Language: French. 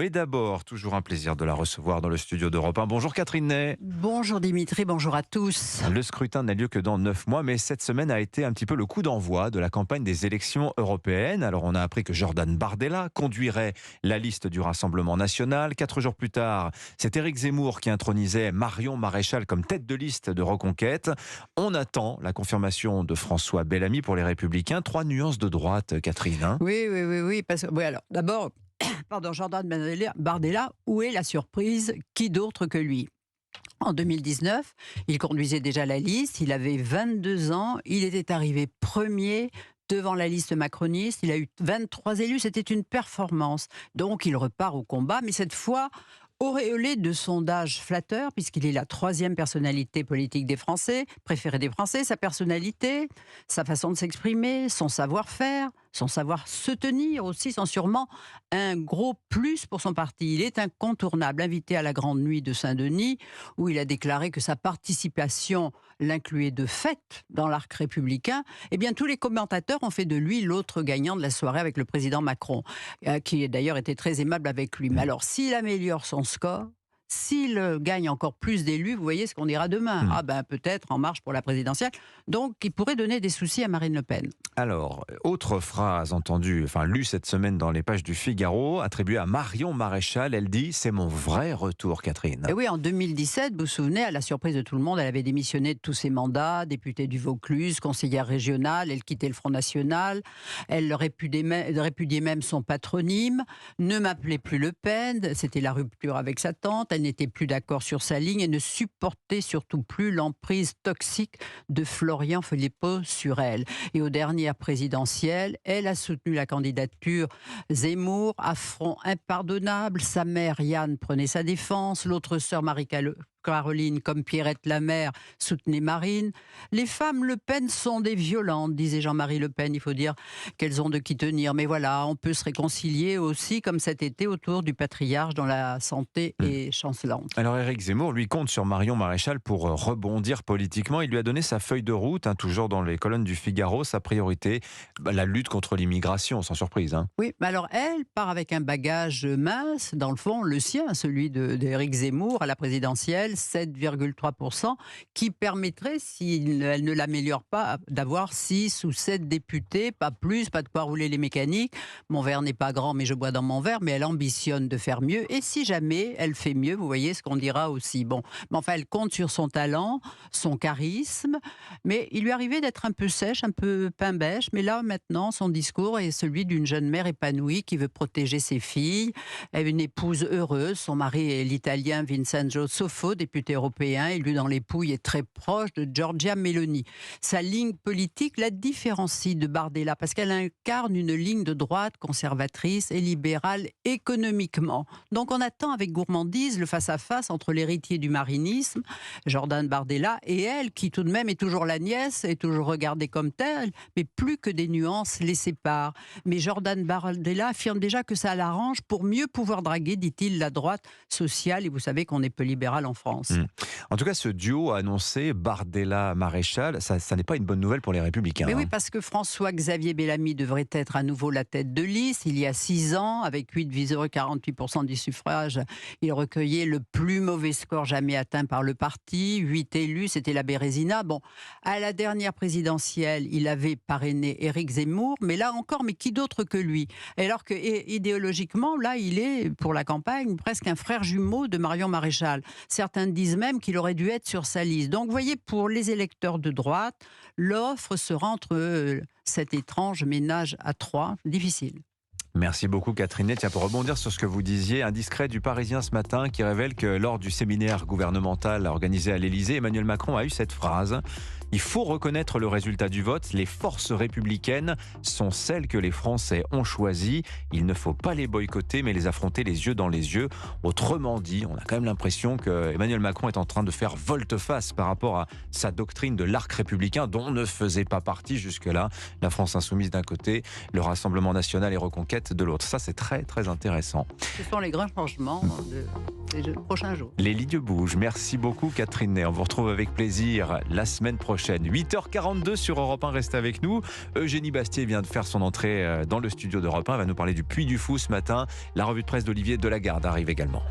Et d'abord, toujours un plaisir de la recevoir dans le studio d'Europe 1. Bonjour Catherine Ney. Bonjour Dimitri, bonjour à tous. Le scrutin n'a lieu que dans 9 mois, mais cette semaine a été un petit peu le coup d'envoi de la campagne des élections européennes. Alors on a appris que Jordan Bardella conduirait la liste du Rassemblement national. 4 jours plus tard, c'est Éric Zemmour qui intronisait Marion Maréchal comme tête de liste de Reconquête. On attend la confirmation de François Bellamy pour les Républicains. 3 nuances de droite, Catherine. Oui, alors d'abord, pardon, Jordan Bardella, où est la surprise? Qui d'autre que lui? En 2019, il conduisait déjà la liste, il avait 22 ans, il était arrivé premier devant la liste macroniste, il a eu 23 élus, c'était une performance. Donc il repart au combat, mais cette fois auréolé de sondages flatteurs, puisqu'il est la 3e personnalité politique des Français, préférée des Français, sa personnalité, sa façon de s'exprimer, son savoir-faire, son savoir se tenir aussi, sont sûrement un gros plus pour son parti. Il est incontournable, invité à la Grande Nuit de Saint-Denis, où il a déclaré que sa participation l'incluait de fait dans l'arc républicain. Eh bien, tous les commentateurs ont fait de lui l'autre gagnant de la soirée avec le président Macron, qui d'ailleurs était très aimable avec lui. Mais alors, s'il améliore son score, s'il gagne encore plus d'élus, vous voyez ce qu'on ira demain. Ah ben peut-être en marche pour la présidentielle. Donc il pourrait donner des soucis à Marine Le Pen. Alors, autre phrase entendue, lue cette semaine dans les pages du Figaro, attribuée à Marion Maréchal. Elle dit « C'est mon vrai retour, Catherine ». Et oui, en 2017, vous vous souvenez, à la surprise de tout le monde, elle avait démissionné de tous ses mandats, députée du Vaucluse, conseillère régionale, elle quittait le Front National, elle répudiait même son patronyme, ne m'appelait plus Le Pen, c'était la rupture avec sa tante, elle n'était plus d'accord sur sa ligne et ne supportait surtout plus l'emprise toxique de Florian Philippot sur elle. Et aux dernières présidentielles, elle a soutenu la candidature Zemmour, affront impardonnable. Sa mère Yann prenait sa défense, l'autre sœur Marie-Caroline, comme Pierrette Lamère, soutenait Marine. Les femmes Le Pen sont des violentes, disait Jean-Marie Le Pen. Il faut dire qu'elles ont de qui tenir. Mais voilà, on peut se réconcilier aussi, comme cet été, autour du patriarche dont la santé est chancelante. Alors Éric Zemmour, lui, compte sur Marion Maréchal pour rebondir politiquement. Il lui a donné sa feuille de route, toujours dans les colonnes du Figaro, sa priorité, la lutte contre l'immigration, sans surprise. Oui, mais alors elle part avec un bagage mince, dans le fond, le sien, celui d'Éric Zemmour à la présidentielle, 7,3%, qui permettrait, si elle ne l'améliore pas, d'avoir 6 ou 7 députés, pas plus, pas de quoi rouler les mécaniques. Mon verre n'est pas grand, mais je bois dans mon verre, mais elle ambitionne de faire mieux. Et si jamais elle fait mieux, vous voyez ce qu'on dira aussi. Bon, mais enfin, elle compte sur son talent, son charisme, mais il lui arrivait d'être un peu sèche, un peu pain bêche, mais là, maintenant, son discours est celui d'une jeune mère épanouie qui veut protéger ses filles. Elle a une épouse heureuse. Son mari est l'Italien Vincenzo Soffo, député européen, élu dans les Pouilles et très proche de Giorgia Meloni. Sa ligne politique la différencie de Bardella parce qu'elle incarne une ligne de droite conservatrice et libérale économiquement. Donc on attend avec gourmandise le face-à-face entre l'héritier du marinisme, Jordan Bardella, et elle, qui tout de même est toujours la nièce, est toujours regardée comme telle, mais plus que des nuances les séparent. Mais Jordan Bardella affirme déjà que ça l'arrange pour mieux pouvoir draguer, dit-il, la droite sociale. Et vous savez qu'on est peu libéral en France. En tout cas, ce duo annoncé, Bardella-Maréchal, ça n'est pas une bonne nouvelle pour les Républicains. Mais oui, parce que François-Xavier Bellamy devrait être à nouveau la tête de liste. Il y a 6 ans, avec 8,48% du suffrage, il recueillait le plus mauvais score jamais atteint par le parti. 8 élus, c'était la Bérésina. Bon, à la dernière présidentielle, il avait parrainé Éric Zemmour, mais là encore, mais qui d'autre que lui? Alors que idéologiquement, là, il est, pour la campagne, presque un frère jumeau de Marion Maréchal. Certains disent même qu'il aurait dû être sur sa liste. Donc, vous voyez, pour les électeurs de droite, l'offre sera entre cet étrange ménage à 3, difficile. Merci beaucoup Catherine. Tiens, pour rebondir sur ce que vous disiez, un discret du Parisien ce matin qui révèle que lors du séminaire gouvernemental organisé à l'Élysée, Emmanuel Macron a eu cette phrase: il faut reconnaître le résultat du vote, les forces républicaines sont celles que les Français ont choisies, il ne faut pas les boycotter mais les affronter les yeux dans les yeux. Autrement dit, on a quand même l'impression que Emmanuel Macron est en train de faire volte-face par rapport à sa doctrine de l'arc républicain dont ne faisait pas partie jusque-là la France insoumise d'un côté, le Rassemblement national et Reconquête de l'autre. Ça, c'est très très intéressant. Ce sont les grands changements de ces prochains jours. Les lignes bougent. Merci beaucoup Catherine Ney. On vous retrouve avec plaisir la semaine prochaine. 8h42 sur Europe 1, restez avec nous. Eugénie Bastier vient de faire son entrée dans le studio d'Europe 1. Elle va nous parler du Puy du Fou ce matin. La revue de presse d'Olivier Delagarde arrive également.